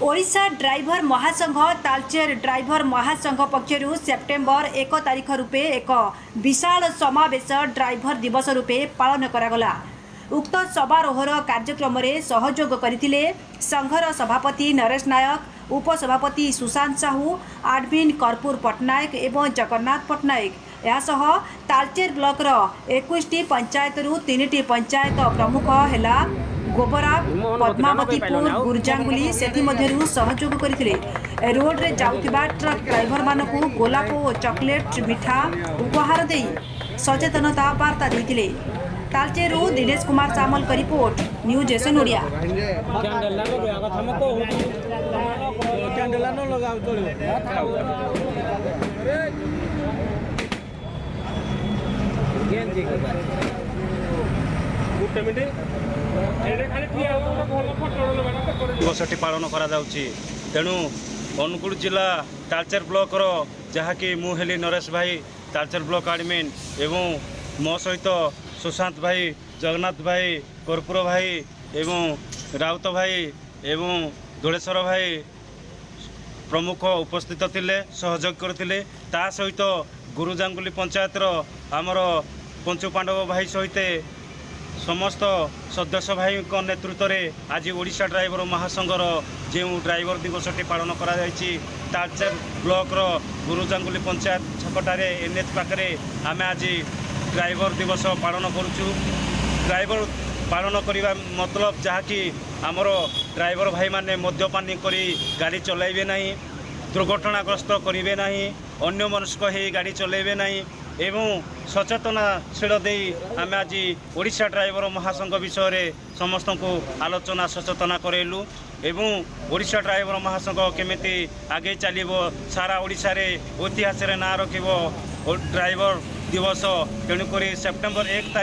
Odisha driver महासंघ Talcher driver महासंघ पक्षर September 1 तारिख रूपे एक विशाल समावेश ड्राइवर दिवस रूपे पालन करागला। उक्त समारोहर कार्यक्रम में सहयोग करथिले संघर सभापति नरेश नायक, उपसभापति सुशांत साहू, आडमिन कर्पूर पट्टनायक एवं जगन्नाथ पट्टनायक। यासह तालचेर ब्लॉक 21 पंचायत 3 पंचायत प्रमुख है गोबरा, पद्मावतीपुर, गुरजांगुली से सहयोग करथिले। रोड रे जाउथिबा ट्रक ड्राइवर मानकु गोलाप और चॉकलेट मिठा उपहार दे सचेतनता वार्ता देथिले। तालचेरु दिनेश कुमार सामल का रिपोर्ट, न्यूज एसएन ओडिया। दिवसटी पालन करा जाउची। तेणु अनुगुल जिला तालचेर ब्लॉक जहाँकि मुझे नरेश भाई तालचेर ब्लॉक आडमिन एवं मो सहित सुशांत भाई, जगन्नाथ भाई, कर्पूर भाई एवं राउत भाई एवं धुलेश्वर भाई प्रमुख उपस्थित थिले, सहयोग करथिले। ता सहित गुरुजांगुली पंचायतर आमर पंचु पांडव भाई सहित समस्त सदस्य भाई नेतृत्व में आज ओडिशा ड्राइवर महासंघर जो ड्राइवर दिवसटी पालन करा जायछि तालचेर ब्लॉक गुरुजांगुली पंचायत छकटारे एनएच पाखे आम आज ड्राइवर दिवस पालन करुचु। ड्राइवर पालन करने मतलब जहाँकि आमर ड्राइवर भाई माने मद्यपानी करी गाड़ी चलाइबे नहीं, दुर्घटनाग्रस्त करेंगे नहीं, अन्य मनुष्क ही गाड़ी चलाइबे नहीं एवं सचेतनशील दे आम आज ओडिशा ड्राइवर महासंघ विषय समस्त को आलोचना सचेतना करेलु एवं ओडिशा ड्राइवर महासंघ केमिति आगे चलो सारा ओडिशा रे इतिहास ना रखिबो ड्राइवर दिवस। तेणुक सेप्टेम्बर 1 तारिख